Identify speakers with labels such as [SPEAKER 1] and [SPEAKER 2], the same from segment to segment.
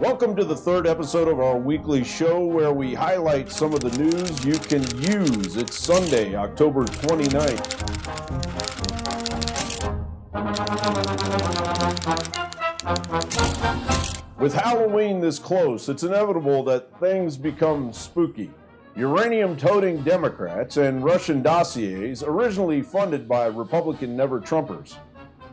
[SPEAKER 1] Welcome to the third episode of our weekly show where we highlight some of the news you can use. It's Sunday, October 29th. With Halloween this close, it's inevitable that things become spooky. Uranium-toting Democrats and Russian dossiers, originally funded by Republican never-Trumpers.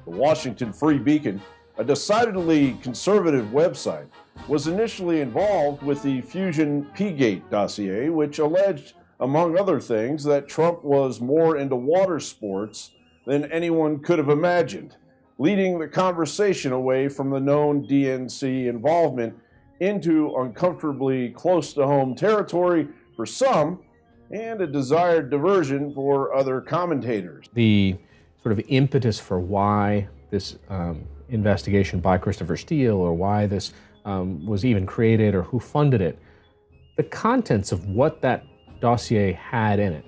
[SPEAKER 1] The Washington Free Beacon, a decidedly conservative website, was initially involved with the Fusion P-Gate dossier, which alleged, among other things, that Trump was more into water sports than anyone could have imagined, leading the conversation away from the known DNC involvement into uncomfortably close-to-home territory for some, and a desired diversion for other commentators.
[SPEAKER 2] The sort of impetus for why this investigation by Christopher Steele, or why this was even created, or who funded it, the contents of what that dossier had in it,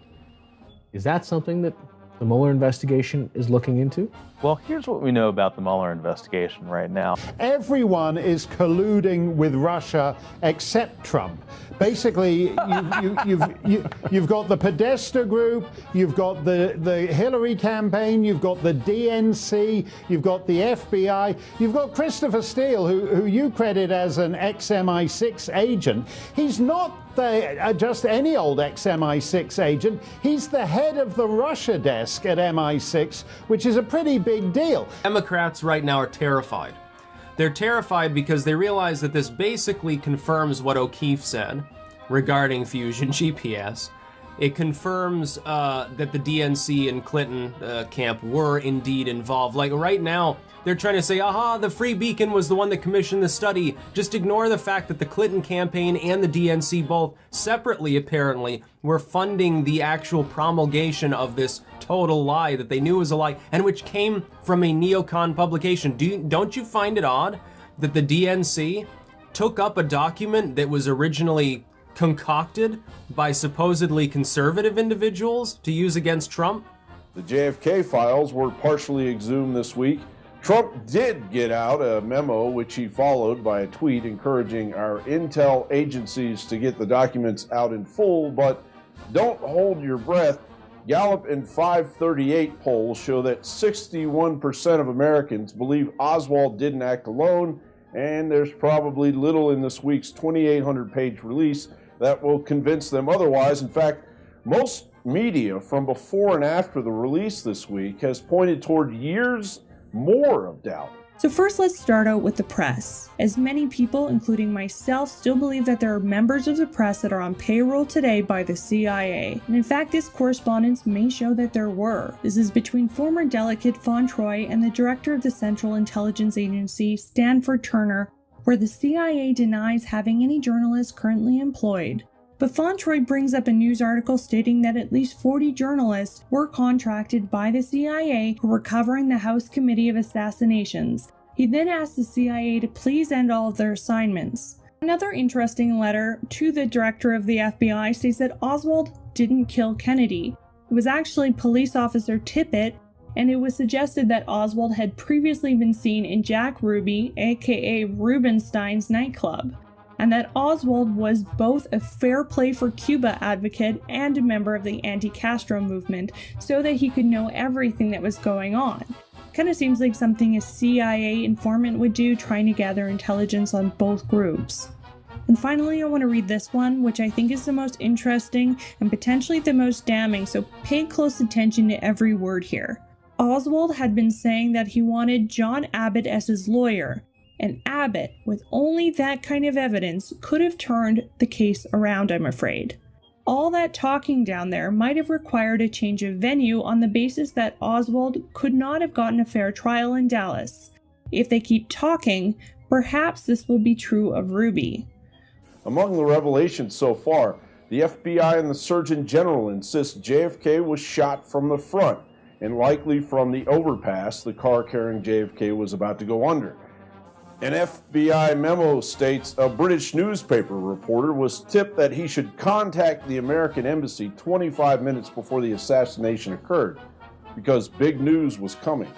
[SPEAKER 2] is that something that the Mueller investigation is looking into?
[SPEAKER 3] Well, here's what we know about the Mueller investigation right now.
[SPEAKER 4] Everyone is colluding with Russia except Trump. Basically, you've got the Podesta group, you've got the Hillary campaign, you've got the DNC, you've got the FBI, you've got Christopher Steele, who you credit as an ex-MI6 agent. He's not just any old ex-MI6 agent. He's the head of the Russia desk at MI6, which is a pretty big deal.
[SPEAKER 5] Democrats right now are terrified. They're terrified because they realize that this basically confirms what O'Keefe said regarding Fusion GPS. It confirms that the DNC and Clinton camp were indeed involved. Like right now, they're trying to say, aha, the Free Beacon was the one that commissioned the study. Just ignore the fact that the Clinton campaign and the DNC both separately, apparently, were funding the actual promulgation of this total lie that they knew was a lie, and which came from a neocon publication. Don't you find it odd that the DNC took up a document that was originally concocted by supposedly conservative individuals to use against Trump?
[SPEAKER 1] The JFK files were partially exhumed this week. Trump did get out a memo, which he followed by a tweet encouraging our intel agencies to get the documents out in full, but don't hold your breath. Gallup and 538 polls show that 61% of Americans believe Oswald didn't act alone, and there's probably little in this week's 2,800-page release that will convince them otherwise. In fact, most media from before and after the release this week has pointed toward years more of doubt.
[SPEAKER 6] So first, let's start out with the press. As many people, including myself, still believe that there are members of the press that are on payroll today by the CIA. And in fact, this correspondence may show that there were. This is between former delegate Fawn Troy and the director of the Central Intelligence Agency, Stanford Turner, where the CIA denies having any journalists currently employed. But Fawn Troy brings up a news article stating that at least 40 journalists were contracted by the CIA who were covering the House Committee of Assassinations. He then asked the CIA to please end all of their assignments. Another interesting letter to the director of the FBI states that Oswald didn't kill Kennedy. It was actually police officer Tippit, and it was suggested that Oswald had previously been seen in Jack Ruby, aka Rubenstein's nightclub, and that Oswald was both a fair play for Cuba advocate and a member of the anti-Castro movement, so that he could know everything that was going on. Kind of seems like something a CIA informant would do, trying to gather intelligence on both groups. And finally, I want to read this one, which I think is the most interesting and potentially the most damning, so pay close attention to every word here. Oswald had been saying that he wanted John Abbott as his lawyer, and Abbott, with only that kind of evidence, could have turned the case around, I'm afraid. All that talking down there might have required a change of venue on the basis that Oswald could not have gotten a fair trial in Dallas. If they keep talking, perhaps this will be true of Ruby.
[SPEAKER 1] Among the revelations so far, the FBI and the Surgeon General insist JFK was shot from the front, and likely from the overpass the car carrying JFK was about to go under. An FBI memo states a British newspaper reporter was tipped that he should contact the American embassy 25 minutes before the assassination occurred, because big news was coming.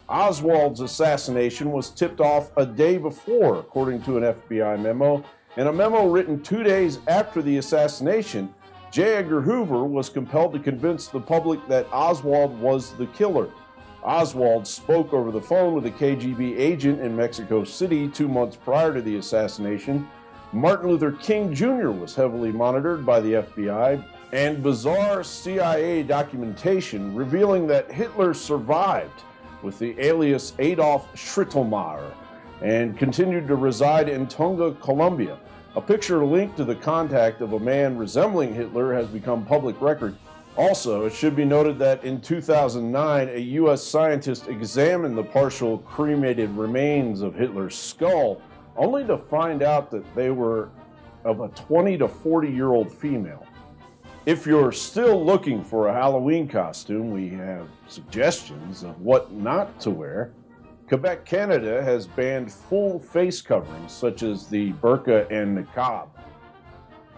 [SPEAKER 1] Oswald's assassination was tipped off a day before, according to an FBI memo. In a memo written 2 days after the assassination, J. Edgar Hoover was compelled to convince the public that Oswald was the killer. Oswald spoke over the phone with a KGB agent in Mexico City 2 months prior to the assassination. Martin Luther King Jr. was heavily monitored by the FBI, and bizarre CIA documentation revealing that Hitler survived with the alias Adolf Schrittelmacher and continued to reside in Tunga, Colombia. A picture linked to the contact of a man resembling Hitler has become public record. Also, it should be noted that in 2009, a U.S. scientist examined the partial cremated remains of Hitler's skull, only to find out that they were of a 20 to 40-year-old female. If you're still looking for a Halloween costume, we have suggestions of what not to wear. Quebec, Canada has banned full face coverings such as the burqa and niqab.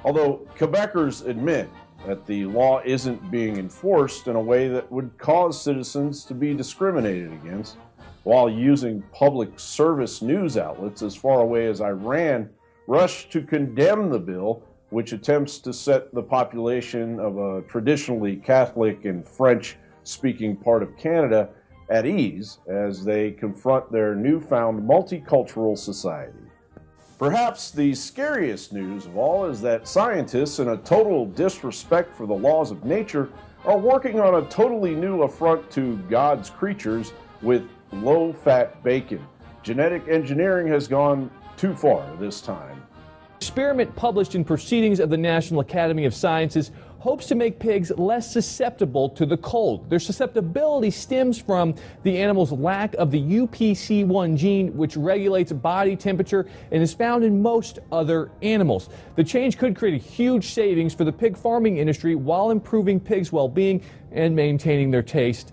[SPEAKER 1] Although Quebecers admit that the law isn't being enforced in a way that would cause citizens to be discriminated against, while using public service news outlets as far away as Iran rushed to condemn the bill, which attempts to set the population of a traditionally Catholic and French-speaking part of Canada at ease as they confront their newfound multicultural society. Perhaps the scariest news of all is that scientists, in a total disrespect for the laws of nature, are working on a totally new affront to God's creatures with low-fat bacon. Genetic engineering has gone too far this time.
[SPEAKER 7] Experiment published in Proceedings of the National Academy of Sciences hopes to make pigs less susceptible to the cold. Their susceptibility stems from the animal's lack of the UPC1 gene, which regulates body temperature and is found in most other animals. The change could create a huge savings for the pig farming industry while improving pigs' well-being and maintaining their taste.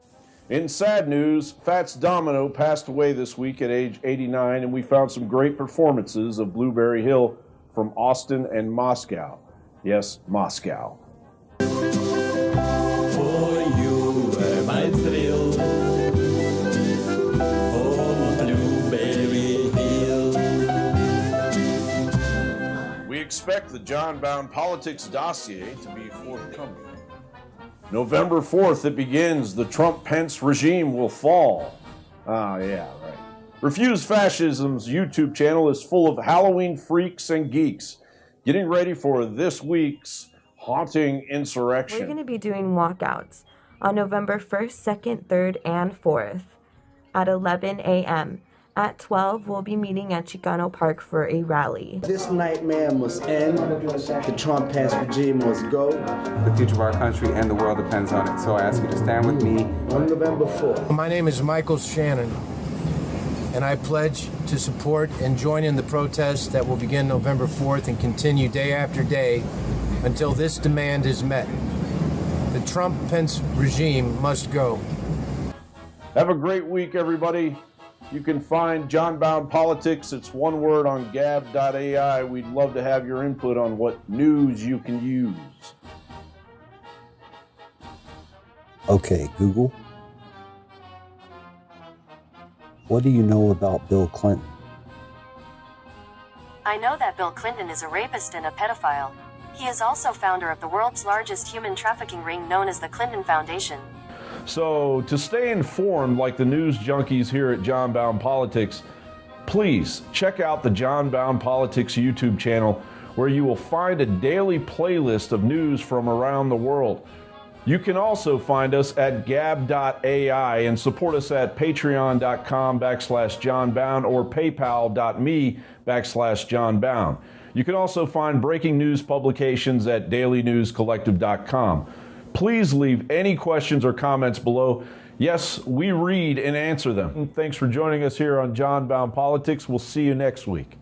[SPEAKER 1] In sad news, Fats Domino passed away this week at age 89, and we found some great performances of Blueberry Hill from Austin and Moscow. Yes, Moscow.
[SPEAKER 8] For you were my thrill, oh Blueberry Hill.
[SPEAKER 1] We expect the JonBownePolitix dossier to be forthcoming. November 4th it begins. The Trump-Pence regime will fall. Ah, yeah, right. Refuse Fascism's YouTube channel is full of Halloween freaks and geeks getting ready for this week's haunting insurrection.
[SPEAKER 9] We're going to be doing walkouts on November 1st, 2nd, 3rd, and 4th at 11 a.m. At 12, we'll be meeting at Chicano Park for a rally.
[SPEAKER 10] This nightmare must end. The Trump-Pence regime must go.
[SPEAKER 11] The future of our country and the world depends on it. So I ask you to stand with me
[SPEAKER 10] on November 4th.
[SPEAKER 12] My name is Michael Shannon, and I pledge to support and join in the protests that will begin November 4th and continue day after day until this demand is met. The Trump-Pence regime must go.
[SPEAKER 1] Have a great week, everybody. You can find JonBownePolitix. It's one word on gab.ai. We'd love to have your input on what news you can use.
[SPEAKER 13] Okay, Google. What do you know about Bill Clinton?
[SPEAKER 14] I know that Bill Clinton is a rapist and a pedophile. He is also founder of the world's largest human trafficking ring known as the Clinton Foundation.
[SPEAKER 1] So, to stay informed like the news junkies here at JonBownePolitix, please check out the JonBownePolitix YouTube channel, where you will find a daily playlist of news from around the world. You can also find us at gab.ai and support us at patreon.com/JonBowne or paypal.me/JonBowne. You can also find breaking news publications at dailynewscollective.com. Please leave any questions or comments below. Yes, we read and answer them. Thanks for joining us here on JonBownePolitix. We'll see you next week.